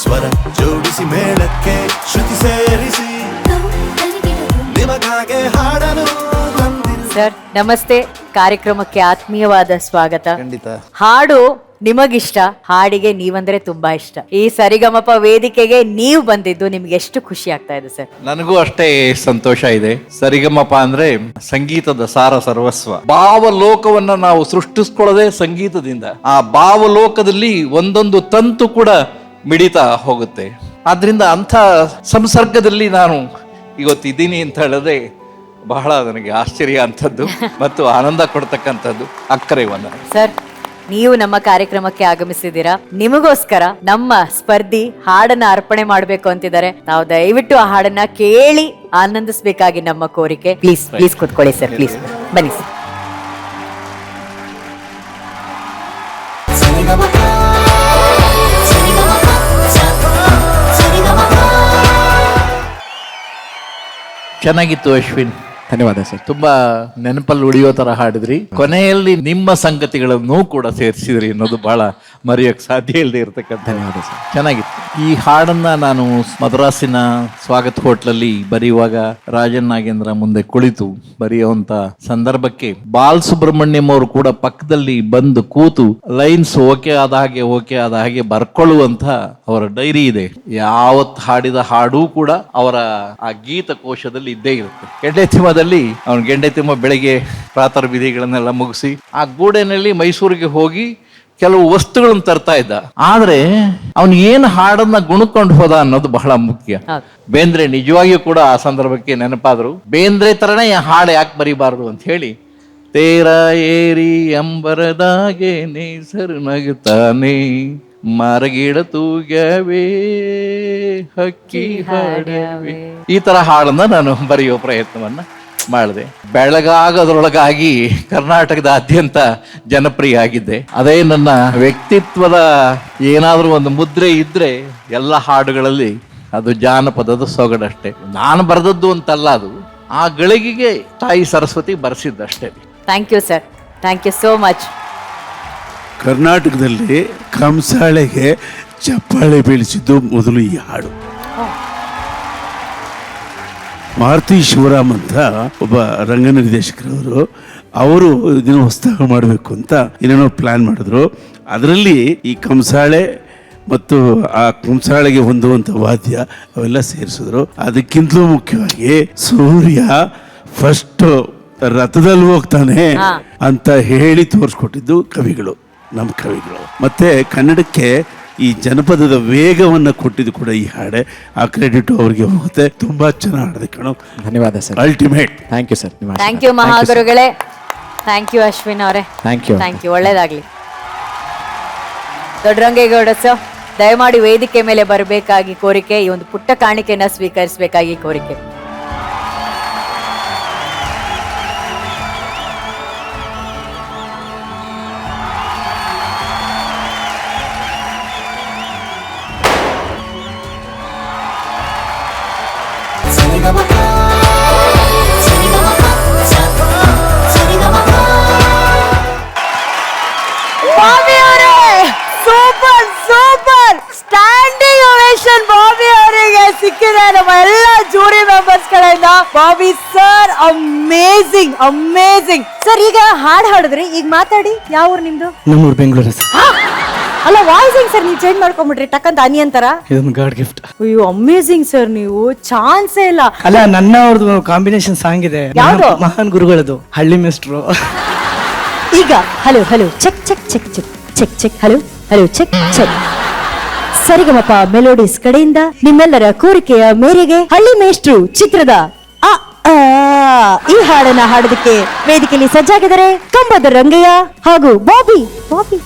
ಸ್ವರ ಜೋಡಿಸಿ ಮೇಳಕ್ಕೆ ಶ್ರುತಿ ಸೇರಿಸಿ ನಿಮಗಾಗೆ ಹಾಡಲು ಸರ್ ನಮಸ್ತೆ, ಕಾರ್ಯಕ್ರಮಕ್ಕೆ ಆತ್ಮೀಯವಾದ ಸ್ವಾಗತ. ಖಂಡಿತ. ಹಾಡು ನಿಮಗಿಷ್ಟ, ಹಾಡಿಗೆ ನೀವಂದ್ರೆ ತುಂಬಾ ಇಷ್ಟ. ಈ ಸರಿಗಮಪ ವೇದಿಕೆಗೆ ನೀವು ಬಂದಿದ್ದು ನಿಮ್ಗೆ ಎಷ್ಟು ಖುಷಿ ಆಗ್ತಾ ಇದೆ ಸರ್? ನನಗೂ ಅಷ್ಟೇ ಸಂತೋಷ ಇದೆ. ಸರಿಗಮಪ ಅಂದ್ರೆ ಸಂಗೀತದ ಸಾರ ಸರ್ವಸ್ವ. ಭಾವಲೋಕವನ್ನ ನಾವು ಸೃಷ್ಟಿಸ್ಕೊಳ್ಳೋದೇ ಸಂಗೀತದಿಂದ. ಆ ಭಾವಲೋಕದಲ್ಲಿ ಒಂದೊಂದು ತಂತು ಕೂಡ ಮಿಡಿತಾ ಹೋಗುತ್ತೆ. ಆದ್ರಿಂದ ಅಂಥ ಸಂಸರ್ಗದಲ್ಲಿ ನಾನು ಇವತ್ತಿದ್ದೀನಿ ಅಂತ ಹೇಳಿದ್ರೆ ಬಹಳ ನನಗೆ ಆಶ್ಚರ್ಯ ಅಂತದ್ದು ಮತ್ತು ಆನಂದ ಕೊಡ್ತಕ್ಕಂಥದ್ದು. ಅಕ್ಕರೆ ವಂದನೆ. ಸರ್, ನೀವು ನಮ್ಮ ಕಾರ್ಯಕ್ರಮಕ್ಕೆ ಆಗಮಿಸಿದ್ದೀರಾ. ನಿಮಗೋಸ್ಕರ ನಮ್ಮ ಸ್ಪರ್ಧಿ ಹಾಡನ್ನ ಅರ್ಪಣೆ ಮಾಡ್ಬೇಕು ಅಂತಿದ್ದಾರೆ. ನಾವು ದಯವಿಟ್ಟು ಆ ಹಾಡನ್ನ ಕೇಳಿ ಆನಂದಿಸ್ಬೇಕಾಗಿ ನಮ್ಮ ಕೋರಿಕೆ. ಪ್ಲೀಸ್ ಪ್ಲೀಸ್ ಕೂತ್ಕೊಳ್ಳಿ ಸರ್, ಪ್ಲೀಸ್ ಬನ್ನಿ ಸರ್. ಚೆನ್ನಾಗಿತ್ತು ಅಶ್ವಿನ್, ಧನ್ಯವಾದ ಸರ್. ತುಂಬಾ ನೆನಪಲ್ಲಿ ಉಳಿಯೋ ತರ ಹಾಡಿದ್ರಿ. ಕೊನೆಯಲ್ಲಿ ನಿಮ್ಮ ಸಂಗತಿಗಳನ್ನು ಕೂಡ ಸೇರಿಸಿದ್ರಿ ಅನ್ನೋದು ಬಹಳ ಮರೆಯೋಕ್ ಸಾಧ್ಯ ಇಲ್ಲದೆ ಇರತಕ್ಕಂಥ. ಧನ್ಯವಾದ ಸರ್. ಚೆನ್ನಾಗಿತ್ತು. ಈ ಹಾಡನ್ನ ನಾನು ಮದ್ರಾಸಿನ ಸ್ವಾಗತ್ ಹೋಟ್ಲಲ್ಲಿ ಬರೆಯುವಾಗ ರಾಜನ್ ನಾಗೇಂದ್ರ ಮುಂದೆ ಕುಳಿತು ಬರೆಯುವಂತ ಸಂದರ್ಭಕ್ಕೆ ಬಾಲ್ ಸುಬ್ರಹ್ಮಣ್ಯಂ ಅವರು ಕೂಡ ಪಕ್ಕದಲ್ಲಿ ಬಂದು ಕೂತು ಲೈನ್ಸ್ ಓಕೆ ಆದ ಹಾಗೆ ಬರ್ಕೊಳ್ಳುವಂತ ಅವರ ಡೈರಿ ಇದೆ. ಯಾವತ್ ಹಾಡಿದ ಹಾಡೂ ಕೂಡ ಅವರ ಆ ಗೀತ ಕೋಶದಲ್ಲಿ ಇದ್ದೇ ಇರುತ್ತೆ. ಗೆಂಡೆತಿಮ್ಮದಲ್ಲಿ ಅವನು ಗೆಂಡೆತಿಮ್ಮ ಬೆಳಿಗ್ಗೆ ಪ್ರಾತಃ ವಿಧಿಗಳನ್ನೆಲ್ಲ ಮುಗಿಸಿ ಆ ಗೂಡೆನಲ್ಲಿ ಮೈಸೂರಿಗೆ ಹೋಗಿ ಕೆಲವು ವಸ್ತುಗಳನ್ನು ತರ್ತಾ ಇದ್ದ. ಆದ್ರೆ ಅವನು ಏನು ಹಾಡನ್ನ ಗುಣಕೊಂಡು ಹೋದ ಅನ್ನೋದು ಬಹಳ ಮುಖ್ಯ. ಬೇಂದ್ರೆ ನಿಜವಾಗಿಯೂ ಕೂಡ ಆ ಸಂದರ್ಭಕ್ಕೆ ನೆನಪಾದ್ರು. ಬೇಂದ್ರೆ ತರನೇ ಹಾಡು ಯಾಕೆ ಬರೀಬಾರದು ಅಂತ ಹೇಳಿ, ತೇರ ಏರಿ ಅಂಬರದಾಗೆ ನೇಸರು ನಗುತ್ತಾನೆ, ಮರಗಿಡ ತೂಗ್ಯವೇ ಹಕ್ಕಿ ಹಾಡವೇ, ಈ ತರ ಹಾಡನ್ನ ನಾನು ಬರೆಯುವ ಪ್ರಯತ್ನವನ್ನ ಮಾಡಿದೆ. ಬೆಳಗಾಗದ್ರೊಳಗಾಗಿ ಕರ್ನಾಟಕದಾದ್ಯಂತ ಜನಪ್ರಿಯ ಆಗಿದ್ದೆ. ಅದೇ ನನ್ನ ವ್ಯಕ್ತಿತ್ವದ ಏನಾದ್ರೂ ಒಂದು ಮುದ್ರೆ ಇದ್ರೆ ಎಲ್ಲ ಹಾಡುಗಳಲ್ಲಿ ಅದು ಜಾನಪದದ ಸೊಗಡಷ್ಟೇ. ನಾನು ಬರೆದದ್ದು ಅಂತಲ್ಲ, ಅದು ಆ ಗಳಿಗೆಗೆ ತಾಯಿ ಸರಸ್ವತಿ ಬರೆಸಿದ್ದಷ್ಟೇ. Thank you sir, thank you so much. ಕರ್ನಾಟಕದಲ್ಲಿ ಕಂಸಾಳೆಗೆ ಚಪ್ಪಾಳೆ ಬೀಳಿಸಿದ್ದು ಮೊದಲು ಈ ಹಾಡು. ಮಾರುತಿ ಶಿವರಾಮ್ ಅಂತ ಒಬ್ಬ ರಂಗ ನಿರ್ದೇಶಕರವರು, ಅವರು ಇದನ್ನು ಹೊಸದಾಗಿ ಮಾಡಬೇಕು ಅಂತ ಏನೇನೋ ಪ್ಲಾನ್ ಮಾಡಿದ್ರು. ಅದರಲ್ಲಿ ಈ ಕಂಸಾಳೆ ಮತ್ತು ಆ ಕಂಸಾಳೆಗೆ ಹೊಂದುವಂಥ ವಾದ್ಯ ಅವೆಲ್ಲ ಸೇರಿಸಿದ್ರು. ಅದಕ್ಕಿಂತಲೂ ಮುಖ್ಯವಾಗಿ ಸೂರ್ಯ ಫಸ್ಟ್ ರಥದಲ್ಲಿ ಹೋಗ್ತಾನೆ ಅಂತ ಹೇಳಿ ತೋರಿಸ್ಕೊಟ್ಟಿದ್ದು ಕವಿಗಳು, ನಮ್ಮ ಕವಿಗಳು. ಮತ್ತೆ ಕನ್ನಡಕ್ಕೆ ಈ ಜನಪದದ ವೇಗವನ್ನು ಕೊಟ್ಟಿದ್ದು ಕೂಡ ಈ ಹಾಡೆ. ಆ ಕ್ರೆಡಿಟ್ ಅವ್ರಿಗೆ ಹೋಗುತ್ತೆ. ತುಂಬಾ ಚೆನ್ನಾಗಿ ಹಾಡಿದೆ ಕಣೋ. ಧನ್ಯವಾದ sir. Ultimate. Thank you sir. Thank you ಮಹಾಗುರುಗಳೇ. ಥ್ಯಾಂಕ್ ಯು ಅಶ್ವಿನ್ ಅವರೇ. Thank you. Thank you. ಒಳ್ಳೇದಾಗ್ಲಿ. ದೊಡ್ಡರಂಗೇಗೌಡ ಸರ್, ದಯಮಾಡಿ ವೇದಿಕೆ ಮೇಲೆ ಬರಬೇಕಾಗಿ ಕೋರಿಕೆ. ಈ ಒಂದು ಪುಟ್ಟ ಕಾಣಿಕೆಯನ್ನ ಸ್ವೀಕರಿಸಬೇಕಾಗಿ ಕೋರಿಕೆ. Super super standing ovation Bobby ಅವರಿಗೆ ಸಿಕ್ಕಿದೆ ನಮ್ಮ ಎಲ್ಲ ಜೂರಿ ಮೆಂಬರ್ಸ್ ಕಡೆಯಿಂದ. Bobby sir, amazing amazing sir. ಈಗ ಹಾಡು ಹಾಡಿದ್ರಿ, ಈಗ ಮಾತಾಡಿ. ಯಾವ ಊರು ನಿಮ್ದು? ನಮ್ಮೂರು ಬೆಂಗಳೂರು ಸರ್. ಅಲ್ಲ, ವಾಯ್ಸಿಂಗ್ ಸರ್ ನೀವು ಚೇಂಜ್ ಮಾಡ್ಕೊಂಡ್ಬಿಟ್ರಿ ಟಕ್ಕಂತ ಅನಿ ಅಂತಾರ. ಇದೊಂದು ಗಾಡ್ ಗಿಫ್ಟ್. ಅಯ್ಯೋ ಅಮೇಜಿಂಗ್ ಸರ್, ನೀವು ಚಾನ್ಸೇ ಇಲ್ಲ. ಅಲ್ಲ, ನನ್ನ ಅವ್ರದ್ದು ಕಾಂಬಿನೇಷನ್ ಸಾಂಗ್ ಇದೆ. ಯಾವ್ದು? ಮಹಾನ್ ಗುರುಗಳದು, ಹಳ್ಳಿ ಮಿಸ್ಟ್ರು. ಈಗ hello hello check check check check check check hello hello check check. Sarigamapa melodies ಕಡೆಯಿಂದ ನಿಮ್ಮೆಲ್ಲರ ಕೋರಿಕೆಯ ಮೇರೆಗೆ ಹಳ್ಳಿ ಮೇಷ್ಟ್ರು ಚಿತ್ರದ ಈ ಹಾಡನ್ನ ಹಾಡೋದಕ್ಕೆ ವೇದಿಕೆಯಲ್ಲಿ ಸಜ್ಜಾಗಿದ್ದಾರೆ ಕಂಬದ ರಂಗಯ್ಯ ಹಾಗೂ ಬಾಬಿ. ಬಾಬಿ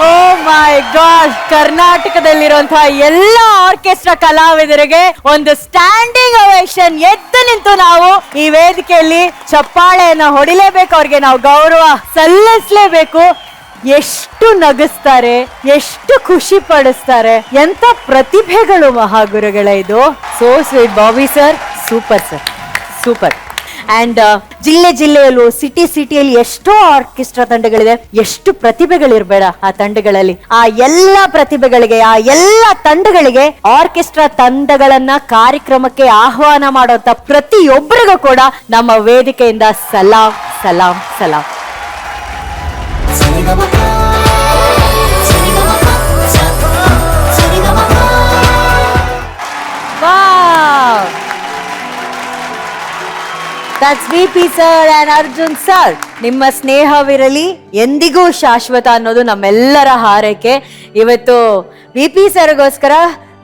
ಓ ಮೈ ಗಾಡ್, ಕರ್ನಾಟಕದಲ್ಲಿರುವಂತಹ ಎಲ್ಲ ಆರ್ಕೆಸ್ಟ್ರಾ ಕಲಾವಿದರಿಗೆ ಒಂದು ಸ್ಟ್ಯಾಂಡಿಂಗ್ ಓವೇಷನ್. ಎದ್ದು ನಿಂತು ನಾವು ಈ ವೇದಿಕೆಯಲ್ಲಿ ಚಪ್ಪಾಳೆಯನ್ನ ಹೊಡಿಲೇಬೇಕು, ಅವ್ರಿಗೆ ನಾವು ಗೌರವ ಸಲ್ಲಿಸಲೇಬೇಕು. ಎಷ್ಟು ನಗಿಸ್ತಾರೆ, ಎಷ್ಟು ಖುಷಿ ಪಡಿಸ್ತಾರೆ, ಎಂತ ಪ್ರತಿಭೆಗಳು ಮಹಾಗುರುಗಳೇ ಇದು. So sweet Bobby sir, super sir, super. And ಜಿಲ್ಲೆಯಲ್ಲೂ ಸಿಟಿಯಲ್ಲಿ ಎಷ್ಟೋ ಆರ್ಕೆಸ್ಟ್ರಾ ತಂಡಗಳಿದೆ. ಎಷ್ಟು ಪ್ರತಿಭೆಗಳಿರ್ಬೇಡ ಆ ತಂಡಗಳಲ್ಲಿ. ಆ ಎಲ್ಲಾ ಪ್ರತಿಭೆಗಳಿಗೆ, ಆ ಎಲ್ಲಾ ತಂಡಗಳಿಗೆ, ಆರ್ಕೆಸ್ಟ್ರಾ ತಂಡಗಳನ್ನ ಕಾರ್ಯಕ್ರಮಕ್ಕೆ ಆಹ್ವಾನ ಮಾಡುವಂತ ಪ್ರತಿಯೊಬ್ಬರಿಗೂ ಕೂಡ ನಮ್ಮ ವೇದಿಕೆಯಿಂದ ಸಲಾಂ ಸಲಾಂ ಸಲಾಂ. Wow! That's VP sir and Arjun sir. ನಿಮ್ಮ ಸ್ನೇಹವಿರಲಿ, ಎಂದಿಗೂ ಶಾಶ್ವತ ಅನ್ನೋದು ನಮ್ಮೆಲ್ಲರ ಹಾರೈಕೆ. ಇವತ್ತು VP ಸರ್ಗೋಸ್ಕರ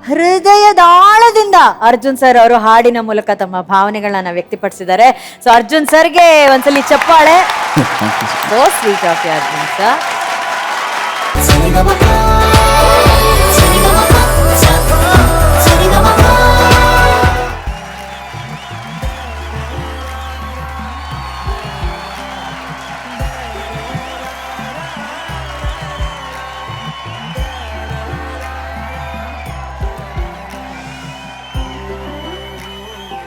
ಹೃದಯದ ಆಳದಿಂದ ಅರ್ಜುನ್ ಸರ್ ಅವರು ಹಾಡಿನ ಮೂಲಕ ತಮ್ಮ ಭಾವನೆಗಳನ್ನ ವ್ಯಕ್ತಪಡಿಸಿದ್ದಾರೆ. ಸೊ ಅರ್ಜುನ್ ಸರ್ಗೆ ಒಂದ್ಸಲಿ ಚಪ್ಪಾಳೆ. So sweet of you Arjun sir.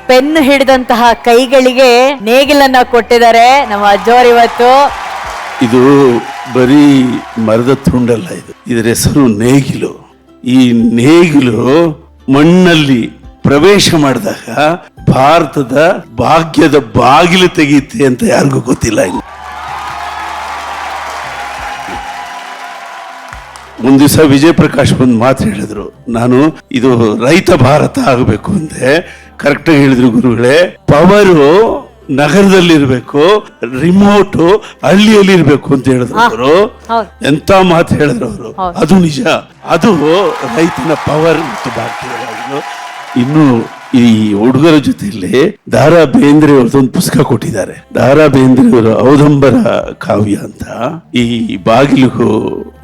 Pen ಹಿಡಿದಂತಹ ಕೈಗಳಿಗೆ ನೇಗಿಲನ್ನ ಕೊಟ್ಟಿದ್ದಾರೆ ನಮ್ಮ ಅಜ್ಜೋರ್ ಇವತ್ತು. ಇದು ಬರೀ ಮರದ ತುಂಡಲ್ಲ, ಇದರ ಹೆಸರು ನೇಗಿಲು. ಈ ನೇಗಿಲು ಮಣ್ಣಲ್ಲಿ ಪ್ರವೇಶ ಮಾಡಿದಾಗ ಭಾರತದ ಭಾಗ್ಯದ ಬಾಗಿಲು ತೆಗೀತೆ ಅಂತ ಯಾರಿಗೂ ಗೊತ್ತಿಲ್ಲ. ಒಂದ್ ದಿವಸ ವಿಜಯ್ ಪ್ರಕಾಶ್ ಒಂದು ಮಾತು ಹೇಳಿದ್ರು, ನಾನು ಇದು ರೈತ ಭಾರತ ಆಗಬೇಕು ಅಂತೆ. ಕರೆಕ್ಟ್ ಆಗಿ ಹೇಳಿದ್ರು ಗುರುಗಳೇ. ಪವರು ನಗರದಲ್ಲಿರ್ಬೇಕು, ರಿಮೋಟ್ ಹಳ್ಳಿಯಲ್ಲಿ ಇರ್ಬೇಕು ಅಂತ ಹೇಳಿದ್ರು ಅವರು. ಎಂತ ಮಾತು ಹೇಳಿದ್ರು ಅವರು. ಅದು ನಿಜ. ಅದು ರೈತನ ಪವರ್ ಮತ್ತು ಭಾಗ್ಯವಾಗಲು. ಇನ್ನು ಈ ಹುಡುಗರ ಜೊತೆಯಲ್ಲಿ ದಾರಾ ಬೇಂದ್ರೆ ಅವ್ರದ್ದೊಂದು ಪುಸ್ತಕ ಕೊಟ್ಟಿದ್ದಾರೆ. ದಾರಾ ಬೇಂದ್ರೆ ಅವರ ಔದಂಬರ ಕಾವ್ಯ ಅಂತ. ಈ ಬಾಗಿಲಿಗೂ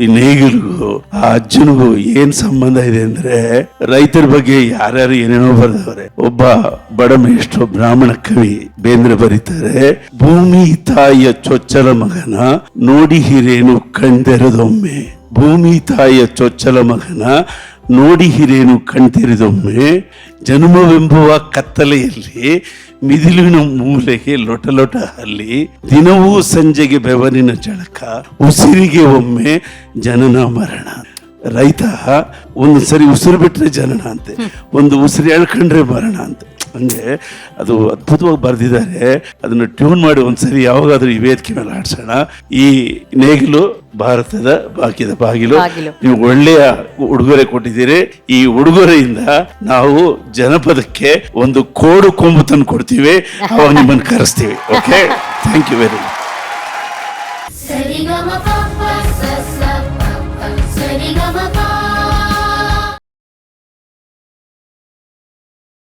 ಈ ನೇಗಿಲಿಗೂ ಆ ಅಜ್ಜನಿಗೂ ಏನ್ ಸಂಬಂಧ ಇದೆ ಅಂದ್ರೆ, ರೈತರ ಬಗ್ಗೆ ಯಾರ್ಯಾರು ಏನೇನೋ ಬರೆದವ್ರೆ. ಒಬ್ಬ ಬಡ ಮೇಷ್ಟ್ರು ಬ್ರಾಹ್ಮಣ ಕವಿ ಬೇಂದ್ರೆ ಬರೀತಾರೆ, ಭೂಮಿ ತಾಯಿಯ ಚೊಚ್ಚಲ ಮಗನ ನೋಡಿ ಹಿರೇನು ಕಣ್ತೆರೆದೊಮ್ಮೆ. ಭೂಮಿ ತಾಯಿಯ ಚೊಚ್ಚಲ ಮಗನ ನೋಡಿ ಹಿರೇನು ಕಣ್ತೆರೆದೊಮ್ಮೆ. ಜನ್ಮವೆಂಬುವ ಕತ್ತಲೆಯಲ್ಲಿ ಮಿದಿಲಿನ ಮೂಲೆಗೆ ಲೊಟ ಲೊಟ ಹಲ್ಲಿ. ದಿನವೂ ಸಂಜೆಗೆ ಬೆವರಿನ ಜಳಕ, ಉಸಿರಿಗೆ ಒಮ್ಮೆ ಜನನ ಮರಣ. ರೈತ ಒಂದು ಸರಿ ಉಸಿರು ಬಿಟ್ರೆ ಜನನ ಅಂತೆ, ಒಂದು ಉಸಿರು ಎಳ್ಕೊಂಡ್ರೆ ಮರಣ ಅಂತ. ಹಂಗೆ ಅದು ಅದ್ಭುತವಾಗಿ ಬರೆದಿದ್ದಾರೆ. ಅದನ್ನು ಟ್ಯೂನ್ ಮಾಡಿ ಒಂದ್ಸರಿ ಯಾವಾಗಾದ್ರೂ ಈ ವೇದಿಕೆ ಮೇಲೆ ಆಡ್ಸೋಣ. ಈ ನೇಗಿಲು ಭಾರತದ ಭಾಗ್ಯದ ಬಾಗಿಲು. ನೀವು ಒಳ್ಳೆಯ ಉಡುಗೊರೆ ಕೊಟ್ಟಿದ್ದೀರಿ. ಈ ಉಡುಗೊರೆಯಿಂದ ನಾವು ಜನಪದಕ್ಕೆ ಒಂದು ಕೋಡು ಕೊಂಬು ತಂದು ಕೊಡ್ತೀವಿ. ಅವಾಗ ನಿಮ್ಮನ್ನು ಕರೆಸ್ತೀವಿ. Okay, thank you very much.